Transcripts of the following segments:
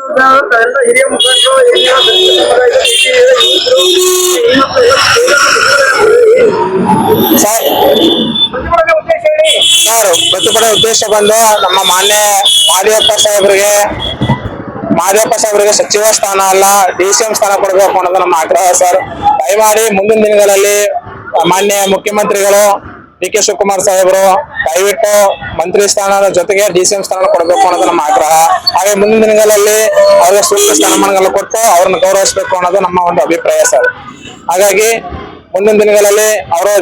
ಎಲ್ಲ ಹಿರಿಯ ಮುಖಂಡರು ಸರ್ ಪ್ರತಿಭಟನೆ ಉದ್ದೇಶ ಬಂದು ನಮ್ಮ ಮಾನ್ಯ ಮಾದೇವಪ್ಪ ಸಾಹೇಬರಿಗೆ ಸಚಿವ ಸ್ಥಾನ ಅಲ್ಲ DCM ಸ್ಥಾನ ಕೊಡಬೇಕು ಅನ್ನೋದು ನಮ್ಮ ಆಗ್ರಹ ಸರ್. ದಯಮಾಡಿ ಮುಂದಿನ ದಿನಗಳಲ್ಲಿ ಮಾನ್ಯ ಮುಖ್ಯಮಂತ್ರಿಗಳು DK ಶಿವಕುಮಾರ್ ಸಾಹೇಬರು ದಯವಿಟ್ಟು ಮಂತ್ರಿ ಸ್ಥಾನದ ಜೊತೆಗೆ DCM ಸ್ಥಾನ ಕೊಡಬೇಕು ಅನ್ನೋದು ನಮ್ಮ ಆಗ್ರಹ. ಹಾಗೆ ಮುಂದಿನ ದಿನಗಳಲ್ಲಿ ಅವರಿಗೆ ಸೂಕ್ತ ಸ್ಥಾನಮಾನಗಳನ್ನು ಕೊಟ್ಟು ಅವ್ರನ್ನ ಗೌರವಿಸಬೇಕು ಅನ್ನೋದು ನಮ್ಮ ಒಂದು ಅಭಿಪ್ರಾಯ ಸರ್. ಹಾಗಾಗಿ ಮುಂದಿನ ದಿನಗಳಲ್ಲಿ ಅವರು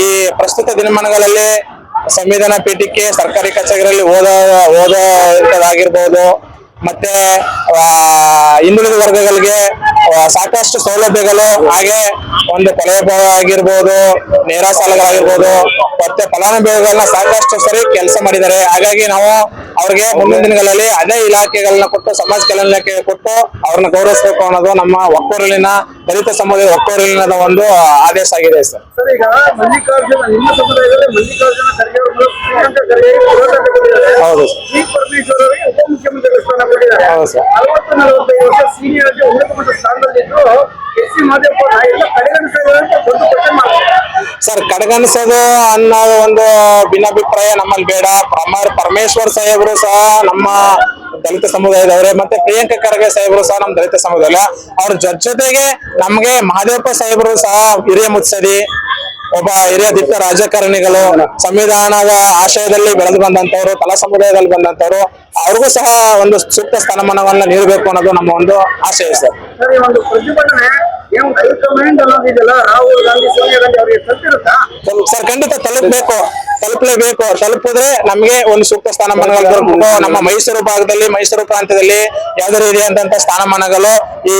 ಈ ಪ್ರಸ್ತುತ ದಿನಮಾನಗಳಲ್ಲಿ ಸಂವಿಧಾನ ಪೀಠಕ್ಕೆ ಸರ್ಕಾರಿ ಕಚೇರಿಯಲ್ಲಿ ಓದೋದಾಗಿರ್ಬೋದು, ಮತ್ತೆ ಹಿಂದುಳಿದ ವರ್ಗಗಳಿಗೆ ಸಾಕಷ್ಟು ಸೌಲಭ್ಯಗಳು, ಹಾಗೆ ಒಂದು ಕೊಲೆ ಆಗಿರ್ಬೋದು, ನೇರ ಸಾಲಗಳಾಗಿರ್ಬೋದು, ಮತ್ತೆ ಫಲಾನುಭವಿಗಳನ್ನ ಸಾಕಷ್ಟು ಸರಿ ಕೆಲಸ ಮಾಡಿದ್ದಾರೆ. ಹಾಗಾಗಿ ನಾವು ಅವ್ರಿಗೆ ಮುಂದಿನ ದಿನಗಳಲ್ಲಿ ಅದೇ ಇಲಾಖೆಗಳನ್ನ ಕೊಟ್ಟು, ಸಮಾಜ ಕಲ್ಯಾಣ ಇಲಾಖೆ ಕೊಟ್ಟು ಅವ್ರನ್ನ ಗೌರವಿಸಬೇಕು ಅನ್ನೋದು ನಮ್ಮ ಒಕ್ಕೂರಲಿನ ದಲಿತ ಸಮುದಾಯದ ಒಕ್ಕೂರಲಿನ ಒಂದು ಆದೇಶ ಆಗಿದೆ ಸರ್. ಈಗ ಮಲ್ಲಿಕಾರ್ಜುನ ನಿಮ್ಮ ಸಮುದಾಯದಲ್ಲಿ ಮಲ್ಲಿಕಾರ್ಜುನ ಖರ್ಗೆ ಅವರು ಹೌದು ಪರಮೇಶ್ವರ್ ಅವರಿಗೆ ಉಪಮುಖ್ಯಮಂತ್ರಿ ಸ್ಥಾನ ಕೊಟ್ಟಿದ್ದಾರೆ. 60-45 ವರ್ಷ ಸೀನಿಯರ್ ಉನ್ನತ ಮಟ್ಟದ ಸ್ಥಾನದಲ್ಲಿದ್ದು SC ಮಾದೇವಪ್ಪ ಎಲ್ಲ ಕಡೆಗಣಿಸಿದ್ದಾರೆ ಅಂತ ದೊಡ್ಡ ಪ್ರಶ್ನೆ ಮಾಡ್ತಾರೆ ಸರ್. ಕಡೆಗಣಿಸೋದು ಅನ್ನೋ ಒಂದು ಭಿನ್ನಾಭಿಪ್ರಾಯ ನಮ್ಮಲ್ಲಿ ಬೇಡ. ಪರಮೇಶ್ವರ್ ಸಾಹೇಬರು ಸಹ ನಮ್ಮ ದಲಿತ ಸಮುದಾಯದವರೇ, ಮತ್ತೆ ಪ್ರಿಯಾಂಕ ಖರ್ಗೆ ಸಾಹೇಬರು ಸಹ ನಮ್ಮ ದಲಿತ ಸಮುದಾಯ. ಅವ್ರ ಜೊತೆಗೆ ನಮ್ಗೆ ಮಹದೇವಪ್ಪ ಸಾಹೇಬರು ಸಹ ಹಿರಿಯ ಮುತ್ಸದಿ, ಒಬ್ಬ ಹಿರಿಯ ದಿಟ್ಟ ರಾಜಕಾರಣಿಗಳು, ಸಂವಿಧಾನದ ಆಶಯದಲ್ಲಿ ಬೆಳೆದು ಬಂದಂತವ್ರು, ತಲಾ ಸಮುದಾಯದಲ್ಲಿ ಬಂದಂತವ್ರು. ಅವ್ರಿಗೂ ಸಹ ಒಂದು ಸೂಕ್ತ ಸ್ಥಾನಮಾನವನ್ನ ನೀಡಬೇಕು ಅನ್ನೋದು ನಮ್ಮ ಒಂದು ಆಶಯ ಸರ್. ಈ ಒಂದು ಪ್ರತಿಭಟನೆ ಹೈಕಮಾಂಡ್ ಅನ್ನೋದಿದೆಯಲ್ಲ, ರಾಹುಲ್ ಗಾಂಧಿ, ಸೋನಿಯಾ ಗಾಂಧಿ ಅವರಿಗೆ ತಲುಪಿರುತ್ತಾ ಸರ್? ಖಂಡಿತ ತಲುಪಲೇಬೇಕು. ತಲುಪಿದ್ರೆ ನಮ್ಗೆ ಒಂದು ಸೂಕ್ತ ಸ್ಥಾನಮಾನಗಳು ದೊರಕಬೇಕು. ನಮ್ಮ ಮೈಸೂರು ಭಾಗದಲ್ಲಿ, ಮೈಸೂರು ಪ್ರಾಂತ್ಯದಲ್ಲಿ ಯಾವುದೇ ರೀತಿಯಾದಂತಹ ಸ್ಥಾನಮಾನಗಳು ಈ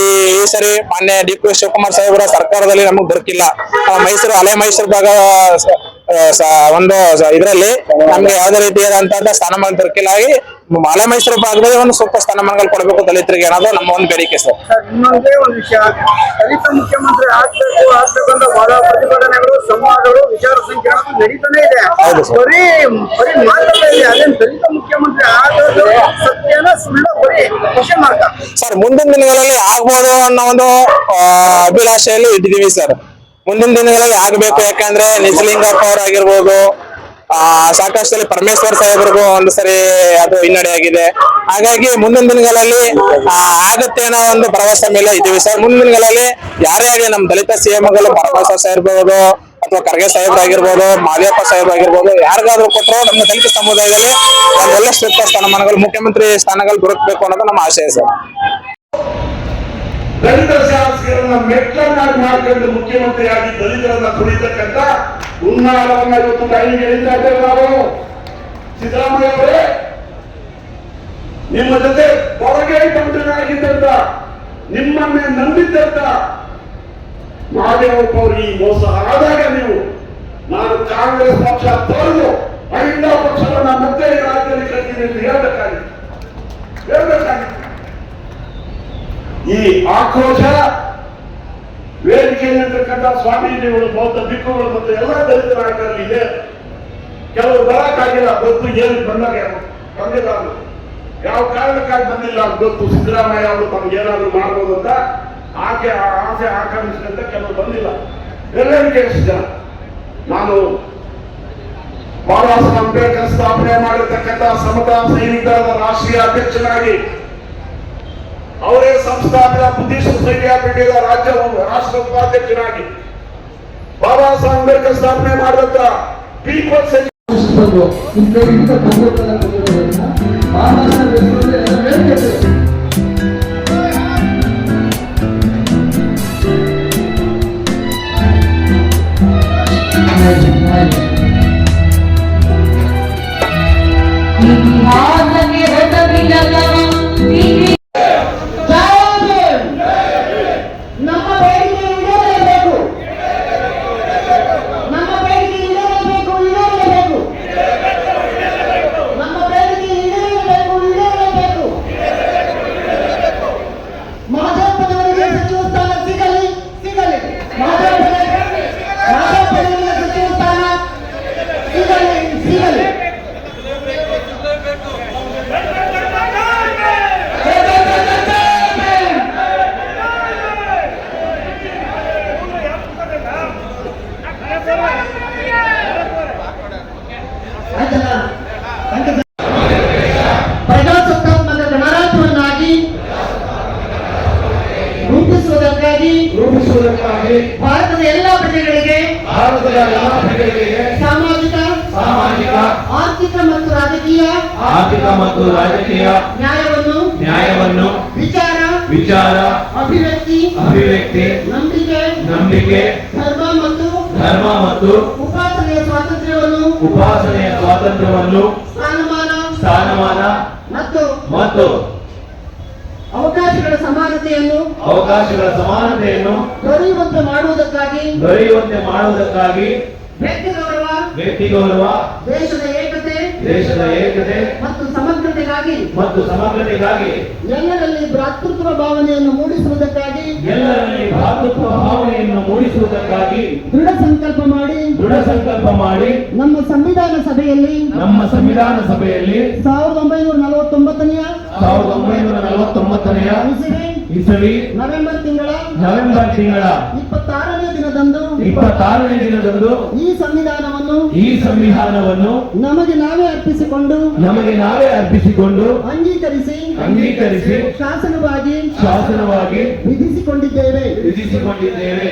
ಸರಿ ಮಾನ್ಯ DK ಶಿವಕುಮಾರ್ ಸಾಹೇಬರ ಸರ್ಕಾರದಲ್ಲಿ ನಮಗ್ ದೊರಕಿಲ್ಲ. ಮೈಸೂರು ಹಳೆ ಮೈಸೂರು ಭಾಗ ಒಂದು ಇದರಲ್ಲಿ ನಮ್ಗೆ ಯಾವುದೇ ರೀತಿಯಾದಂತಹ ಸ್ಥಾನಮಾನ ದೊರಕಿಲ್ಲ. ಆಗಿ ಹಳೆ ಮೈಸೂರು ಭಾಗದಲ್ಲಿ ಒಂದು ಸೂಕ್ತ ಸ್ಥಾನಮಾನಗಳು ಕೊಡಬೇಕು ದಲಿತರಿಗೆ ಅನ್ನೋದು ನಮ್ಮ ಒಂದು ಬೇಡಿಕೆ ಸರ್. ಇನ್ನೊಂದೇ ಒಂದು ವಿಷಯ, ದಲಿತ ಮುಖ್ಯಮಂತ್ರಿ ಆಗ್ತಕ್ಕಂಥ ಬಹಳ ಪ್ರತಿಭಟನೆಗಳು, ಸಂವಾದಗಳು, ವಿಚಾರ ಸಂಕಿರಣ ನಡೀತಾನೆ ಇದೆ. ಬರೀ ಮಾತುಗಳಲ್ಲಿ ಅದೇನು ದಲಿತ ಮುಖ್ಯಮಂತ್ರಿ ಆಗೋದು ಸತ್ಯನ ಸುಳ್ಳ ಬರೀ ಕ್ವಶನ್ ಮಾರ್ಕ್ ಸರ್. ಮುಂದಿನ ದಿನಗಳಲ್ಲಿ ಆಗ್ಬೋದು ಅನ್ನೋ ಒಂದು ಅಭಿಲಾಷೆಯಲ್ಲಿ ಇಟ್ಟಿದೀವಿ ಸರ್. ಮುಂದಿನ ದಿನಗಳಲ್ಲಿ ಆಗ್ಬೇಕು. ಯಾಕಂದ್ರೆ ನಿಜಲಿಂಗಪ್ಪ ಅವರಾಗಿರ್ಬೋದು, ಸಾಕಷ್ಟು ಪರಮೇಶ್ವರ್ ಸಾಹೇಬ್ರಿಗೂ ಒಂದು ಸರಿ ಅದು ಹಿನ್ನಡೆ ಆಗಿದೆ. ಹಾಗಾಗಿ ಮುಂದಿನ ದಿನಗಳಲ್ಲಿ ಆಗತ್ತೆ ಅನ್ನೋ ಒಂದು ಭರವಸೆ ಮೇಲೆ ಇದ್ದೀವಿ ಸರ್. ಮುಂದಿನ ದಿನಗಳಲ್ಲಿ ಯಾರೇ ಆಗಲಿ ನಮ್ಮ ದಲಿತ CMಗಳು ಪರಮೇಶ್ವರ್ ಸಾಹೇಬ್ ಇರ್ಬೋದು, ಅಥವಾ ಖರ್ಗೆ ಸಾಹೇಬ್ರಾಗಿರ್ಬೋದು, ಮಾದೇವಪ್ಪ ಸಾಹೇಬ್ರಾಗಿರ್ಬೋದು, ಯಾರಿಗಾದ್ರೂ ಕೊಟ್ಟರು ನಮ್ಮ ದಲಿತ ಸಮುದಾಯದಲ್ಲಿ ಒಂದೊಳ್ಳೆ ಸೂಕ್ತ ಸ್ಥಾನಮಾನಗಳು, ಮುಖ್ಯಮಂತ್ರಿ ಸ್ಥಾನಗಳು ದೊರಕಬೇಕು ಅನ್ನೋದು ನಮ್ಮ ಆಶಯ ಸರ್. ದಲಿತ ಶಾಸಕರನ್ನ ಮೆಟ್ಲನ್ನಾಗಿ ಮಾಡ್ಕೊಂಡು ಮುಖ್ಯಮಂತ್ರಿಯಾಗಿ ದಲಿತರನ್ನ ತುಳಿತಕ್ಕಂಥ ಹುನ್ನಾರವನ್ನ ಇವತ್ತು ಕೈಗೆ ಎಳಿತಾ ಇದ್ದೇವೆ ನಾವು. ಸಿದ್ದರಾಮಯ್ಯ ಅವರೇ, ನಿಮ್ಮ ಜೊತೆ ಹೊರಗೆ ಮಂತ್ರಿಗಳಾಗಿದ್ದಂತ, ನಿಮ್ಮನ್ನೇ ನಂಬಿದ್ದಂತ ಮಹದೇವಪ್ಪ ಅವರು ಈ ಮೋಸ ಆದಾಗ ನೀವು ನಾನು ಕಾಂಗ್ರೆಸ್ ಪಕ್ಷ ತೊರೆದು ಮಹಿಳಾ ಪಕ್ಷವನ್ನ ಮತ್ತೆ ಈ ರಾಜ್ಯದಲ್ಲಿ ಕಟ್ಟಿದೆ ಎಂದು ಹೇಳ್ಬೇಕಾಗಿತ್ತು. ಈ ಆಕ್ರೋಶ ವೇದಿಕೆಯಲ್ಲಿರ್ತಕ್ಕಂಥ ಸ್ವಾಮೀಜಿಗಳು, ಬೌದ್ಧ ಭಿಕ್ಕುಗಳು ಮತ್ತು ಎಲ್ಲ ದಲಿತ ನಾಯಕರಲ್ಲಿ ಇದೆ. ಕೆಲವರು ಬರಕ್ಕಾಗಿಲ್ಲ, ಗೊತ್ತು ಏನು ಬಂದಾಗ ಬಂದಿಲ್ಲ, ಯಾವ ಕಾರಣಕ್ಕಾಗಿ ಬಂದಿಲ್ಲ ಅಂತ ಗೊತ್ತು. ಸಿದ್ದರಾಮಯ್ಯ ಅವರು ತಮ್ಗೆ ಏನಾದ್ರು ಮಾಡ್ಬೋದು ಅಂತ ಆಸೆ ಆಕಾಂಕ್ಷಿಸಿದಂತ ಕೆಲವರು ಬಂದಿಲ್ಲ. ಎಲ್ಲರಿಗೂ ಎಷ್ಟು ಜನ ನಾನು ಬಾಬಾ ಸಾಹೇಬ್ ಅಂಬೇಡ್ಕರ್ ಸ್ಥಾಪನೆ ಮಾಡಿರ್ತಕ್ಕಂಥ ಸಮತಾ ಸೈನಿಕರ ರಾಷ್ಟ್ರೀಯ ಅಧ್ಯಕ್ಷನಾಗಿ, ಅವರೇ ಸಂಸ್ಥಾಪಿತ ಬುದ್ಧಿಸ್ಟ್ ಸೊಸೈಟಿ ಆಫ್ ಇಂಡಿಯಾದ ರಾಷ್ಟ್ರ ಉಪಾಧ್ಯಕ್ಷನಾಗಿ, ಬಾಬಾ ಸಾಹೇಬ್ ಅಂಬೇಡ್ಕರ್ ಸ್ಥಾಪನೆ ಮಾಡಿದಂತ ಪೀಪಲ್ಸ್ ಮೂಡಿಸುವುದಕ್ಕಾಗಿ ಭಾರತದ ಎಲ್ಲಾ ಪ್ರಜೆಗಳಿಗೆ ಭಾರತದ ಎಲ್ಲ ಪ್ರಜೆಗಳಿಗೆ ಸಾಮಾಜಿಕ ಸಾಮಾಜಿಕ ಆರ್ಥಿಕ ಮತ್ತು ರಾಜಕೀಯ ನ್ಯಾಯವನ್ನು ವಿಚಾರ ಅಭಿವ್ಯಕ್ತಿ ನಂಬಿಕೆ ಧರ್ಮ ಮತ್ತು ಉಪಾಸನೆಯ ಸ್ವಾತಂತ್ರ್ಯವನ್ನು ಸ್ಥಾನಮಾನ ಮತ್ತು ಅವಕಾಶಗಳ ಸಮಾನತೆಯನ್ನು ದೊರೆಯುವಂತೆ ಮಾಡುವುದಕ್ಕಾಗಿ ವ್ಯಕ್ತಿ ಗೌರವ ದೇಶದ ಏಕತೆ ಮತ್ತು ಸಮಗ್ರತೆಗಾಗಿ ಎಲ್ಲರಲ್ಲಿ ಭ್ರಾತೃತ್ವ ಭಾವನೆಯನ್ನು ಮೂಡಿಸುವುದಕ್ಕಾಗಿ ದೃಢ ಸಂಕಲ್ಪ ಮಾಡಿ ನಮ್ಮ ಸಂವಿಧಾನ ಸಭೆಯಲ್ಲಿ 1949ನೇ ಇಸವಿ ನವೆಂಬರ್ ತಿಂಗಳ 26ನೇ ದಿನದಂದು ಈ ಸಂವಿಧಾನವನ್ನು ನಮಗೆ ನಾವೇ ಅರ್ಪಿಸಿಕೊಂಡು ಅಂಗೀಕರಿಸಿ ಶಾಸನವಾಗಿ ವಿಧಿಸಿಕೊಂಡಿದ್ದೇವೆ.